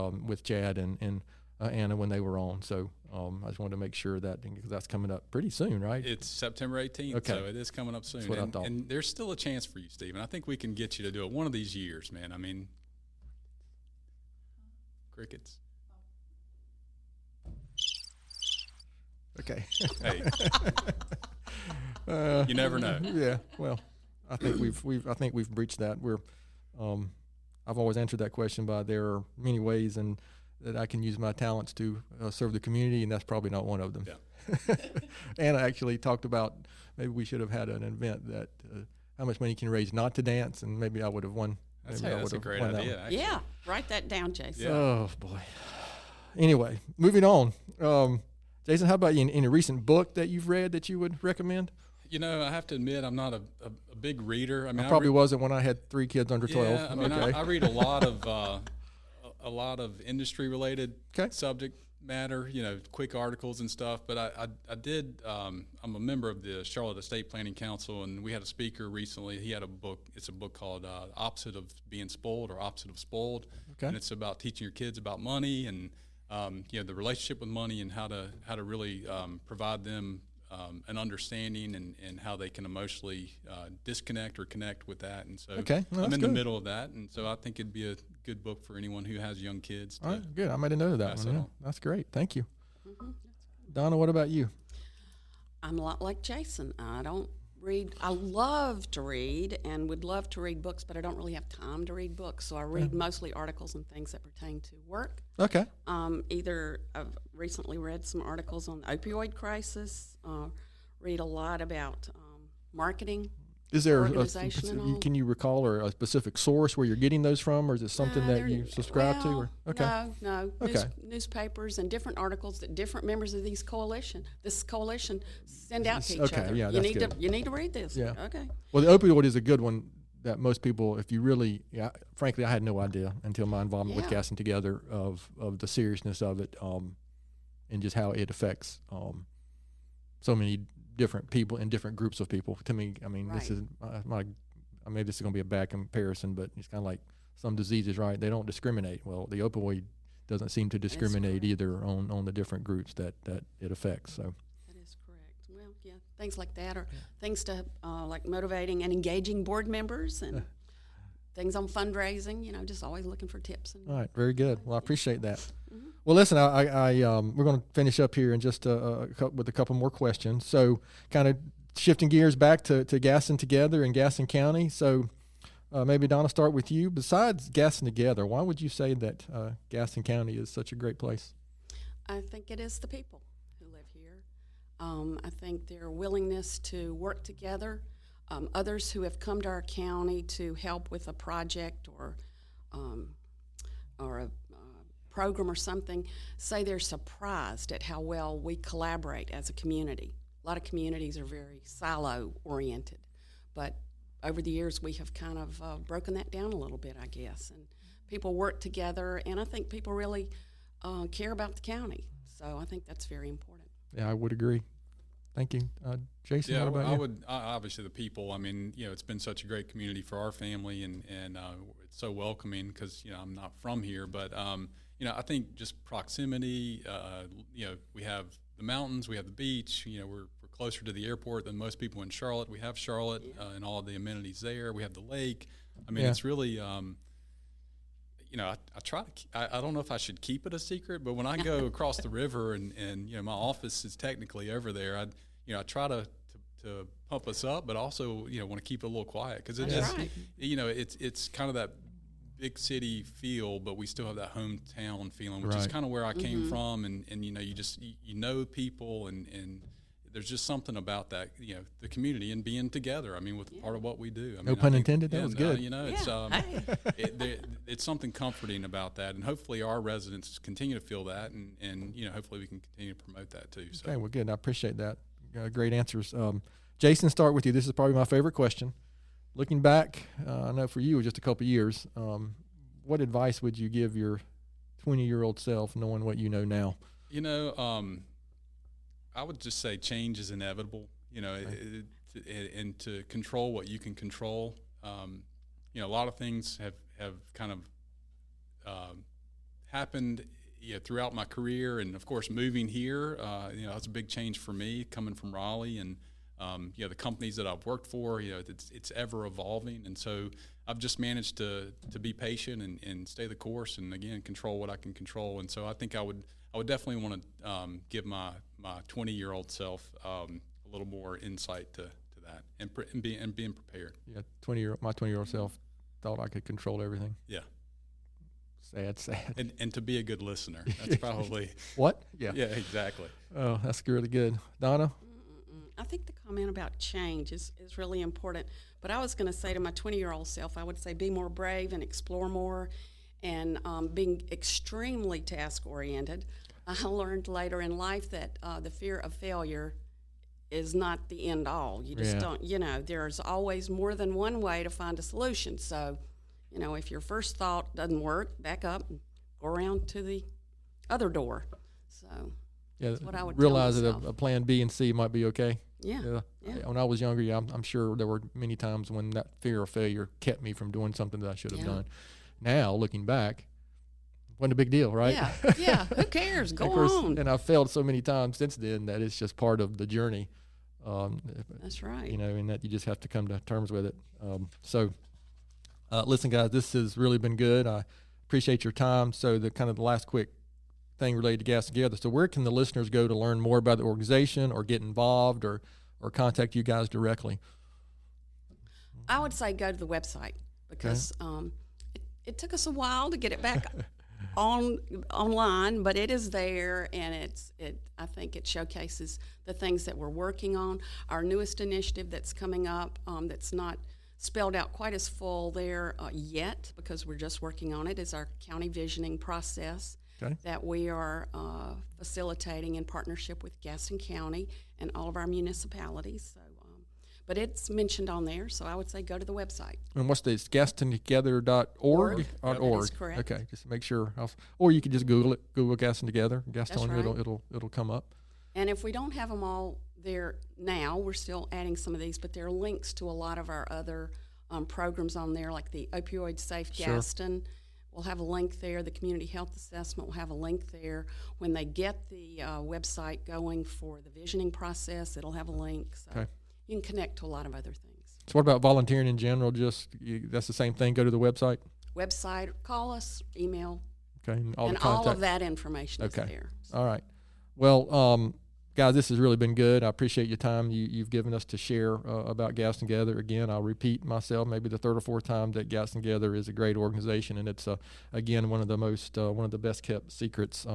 Chad and Anna when they were on. So I just wanted to make sure that, because that's coming up pretty soon, right? It's September 18th, okay. so it is coming up soon. That's what I thought. And there's still a chance for you, Stephen. I think we can get you to do it one of these years, man. I mean, crickets. Okay. Hey, you never know. Yeah. Well, I think we've breached that. I've always answered that question by there are many ways and that I can use my talents to serve the community, and that's probably not one of them. Yeah. And I actually talked about maybe we should have had an event that how much money can you raise not to dance, and maybe I would have won. That's a great idea. Actually. Yeah, write that down, Jason. Yeah. Oh boy. Anyway, moving on. Jason, how about you? Any recent book that you've read that you would recommend? I have to admit, I'm not a big reader. I mean, I probably wasn't when I had 3 kids under 12. Yeah, I mean, okay. I read a lot of industry related subject matter, quick articles and stuff. But I did. I'm a member of the Charlotte Estate Planning Council, and we had a speaker recently. He had a book. It's a book called "Opposite of Being Spoiled" or "Opposite of Spoiled," and it's about teaching your kids about money and the relationship with money and how to really provide them an understanding and how they can emotionally disconnect or connect with that. And so I'm in the middle of that, and so I think it'd be a good book for anyone who has young kids. All right, good. I made a note of that one. Yeah, that's great. Thank you. Mm-hmm. Donna, what about you? I'm a lot like Jason. I don't read. I love to read and would love to read books, but I don't really have time to read books. So I read mostly articles and things that pertain to work. Okay. Either I've recently read some articles on the opioid crisis, read a lot about marketing. Is there can you recall or a specific source where you're getting those from, or is it something that you subscribe to? Or? Okay. No. Okay. Newspapers and different articles that different members of this coalition send out to each okay, other. Yeah, you need to read this. Yeah. Okay. Well, the opioid is a good one that most people, if you really, frankly, I had no idea until my involvement with Gaston Together of the seriousness of it, and just how it affects so many different people and different groups of people. To me, I mean, this is maybe this is going to be a bad comparison, but it's kind of like some diseases, right? They don't discriminate. Well, the opioid doesn't seem to discriminate either on the different groups that it affects. So that is correct. Well, yeah, things like that, or things to like motivating and engaging board members and things on fundraising. Just always looking for tips. All right, very good. Well, I appreciate that. Mm-hmm. Well, listen, we're going to finish up here in just with a couple more questions. So, kind of shifting gears back to Gaston Together in Gaston County. So, maybe Donna, start with you. Besides Gaston Together, why would you say that Gaston County is such a great place? I think it is the people who live here. I think their willingness to work together. Others who have come to our county to help with a project or a program or something say they're surprised at how well we collaborate as a community. A lot of communities are very silo-oriented, but over the years we have kind of broken that down a little bit, I guess, and people work together, and I think people really care about the county, so I think that's very important. Yeah, I would agree. Thank you. Jason, what about you? Obviously the people. I mean, it's been such a great community for our family, and it's so welcoming because, I'm not from here, but, I think just proximity, we have the mountains, we have the beach, we're closer to the airport than most people in Charlotte. We have Charlotte and all of the amenities there. We have the lake. I mean, it's really, I try to. I don't know if I should keep it a secret, but when I go across the river and my office is technically over there, I try to pump us up, but also want to keep it a little quiet because it's kind of that big city feel, but we still have that hometown feeling, which is kind of where I came from, and you know people and there's just something about that, the community and being together. I mean, with part of what we do. No pun intended. That was good. It's something comforting about that, and hopefully our residents continue to feel that, and hopefully we can continue to promote that too. So. Okay, well, good. I appreciate that. Great answers. Jason, start with you. This is probably my favorite question. Looking back, I know for you it was just a couple of years. What advice would you give your 20-year-old self, knowing what you know now? I would just say change is inevitable, and to control what you can control. A lot of things have kind of happened throughout my career, and of course moving here, that's a big change for me coming from Raleigh, and the companies that I've worked for, it's ever evolving, and so I've just managed to be patient and stay the course, and again control what I can control. And so I think I would definitely want to give my 20-year-old self a little more insight to that, and being prepared. Yeah, my 20-year-old self thought I could control everything. Yeah. Sad. And to be a good listener. That's probably what? Yeah. Yeah, exactly. Oh, that's really good. Donna? I think the comment about change is really important. But I was going to say to my 20-year-old self, I would say be more brave and explore more, and being extremely task-oriented. I learned later in life that the fear of failure is not the end all. You just don't, there's always more than one way to find a solution. So, if your first thought doesn't work, back up and go around to the other door. So that's what I would realize tell that myself. a plan B and C might be okay. Yeah. When I was younger, I'm sure there were many times when that fear of failure kept me from doing something that I should have done. Now, looking back, wasn't a big deal, right? Yeah. Who cares? Go on. And I've failed so many times since then that it's just part of the journey. That's right. And that you just have to come to terms with it. Listen, guys, this has really been good. I appreciate your time. So the last quick thing related to Gaston Together. So where can the listeners go to learn more about the organization or get involved or contact you guys directly? I would say go to the website because it took us a while to get it back online, but it is there, and I think it showcases the things that we're working on. Our newest initiative that's coming up, that's not spelled out quite as full there yet because we're just working on it, is our county visioning process that we are facilitating in partnership with Gaston County and all of our municipalities. So, but it's mentioned on there, so I would say go to the website. And what's this? GastonTogether.org? That is correct. Okay, just to make sure. Or you could just Google it. Google Gaston Together. Gaston, right. it'll come up. And if we don't have them all there now, we're still adding some of these, but there are links to a lot of our other programs on there, like the Opioid Safe Gaston. We'll have a link there. The Community Health Assessment will have a link there. When they get the website going for the visioning process, it'll have a link. So you can connect to a lot of other things. So what about volunteering in general? That's the same thing? Go to the website? Website, call us, email. Okay. And all of that information is there. So. All right. Well, guys, this has really been good. I appreciate your time you've given us to share about Gaston Together. Again, I'll repeat myself maybe the third or fourth time that Gaston Together is a great organization, and it's again one of the best kept secrets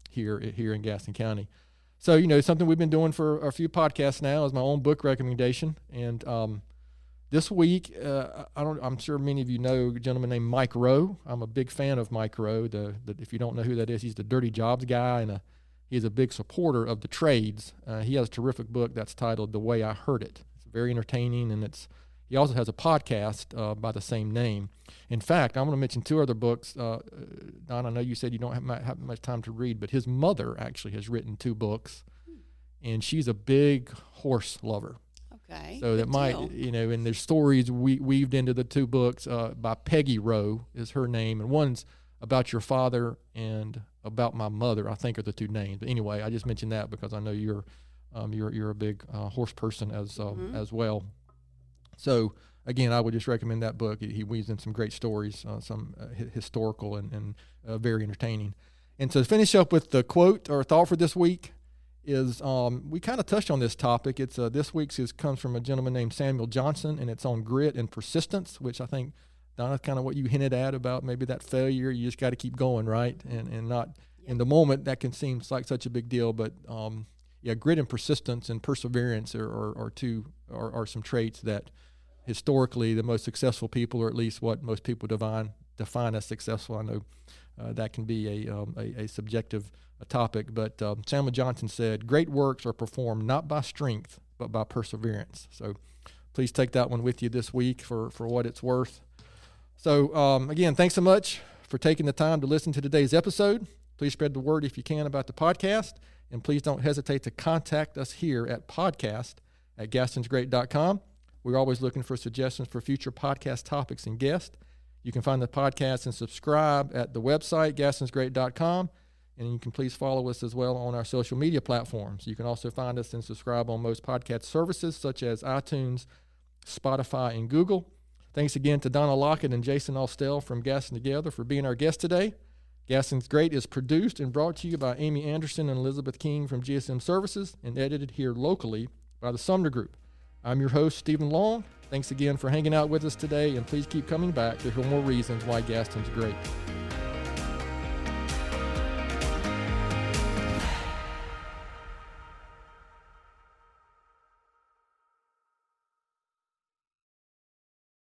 here in Gaston County. So something we've been doing for a few podcasts now is my own book recommendation, and this week I'm sure many of you know a gentleman named Mike Rowe. I'm a big fan of Mike Rowe. If you don't know who that is, he's the Dirty Jobs guy, and he's a big supporter of the trades. He has a terrific book that's titled The Way I Heard It. It's very entertaining, and he also has a podcast by the same name. In fact, I'm going to mention two other books. Don, I know you said you don't have much time to read, but his mother actually has written two books, and she's a big horse lover. Okay. So that might, and there's stories weaved into the two books by Peggy Rowe is her name, and one's about your father and about my mother, I think, are the two names. But anyway, I just mentioned that because I know you're a big horse person as well. So again, I would just recommend that book. He weaves in some great stories, some historical and very entertaining. And to finish up with the quote or thought for this week is, we kind of touched on this topic. It's this week's comes from a gentleman named Samuel Johnson, and it's on grit and persistence, which I think, Donna, kind of what you hinted at about maybe that failure. You just got to keep going, right? And not in the moment that can seem like such a big deal, but grit and persistence and perseverance are some traits that historically the most successful people, or at least what most people define as successful. I know that can be a subjective topic, but Samuel Johnson said, "Great works are performed not by strength, but by perseverance." So please take that one with you this week for what it's worth. So again, thanks so much for taking the time to listen to today's episode. Please spread the word if you can about the podcast, and please don't hesitate to contact us here at podcast@gastonsgreat.com. We're always looking for suggestions for future podcast topics and guests. You can find the podcast and subscribe at the website, gastonsgreat.com, and you can please follow us as well on our social media platforms. You can also find us and subscribe on most podcast services such as iTunes, Spotify, and Google. Thanks again to Donna Lockett and Jason Austell from Gaston Together for being our guests today. Gaston's Great is produced and brought to you by Amy Anderson and Elizabeth King from GSM Services and edited here locally by the Sumner Group. I'm your host, Stephen Long. Thanks again for hanging out with us today, and please keep coming back to hear more reasons why Gaston's great.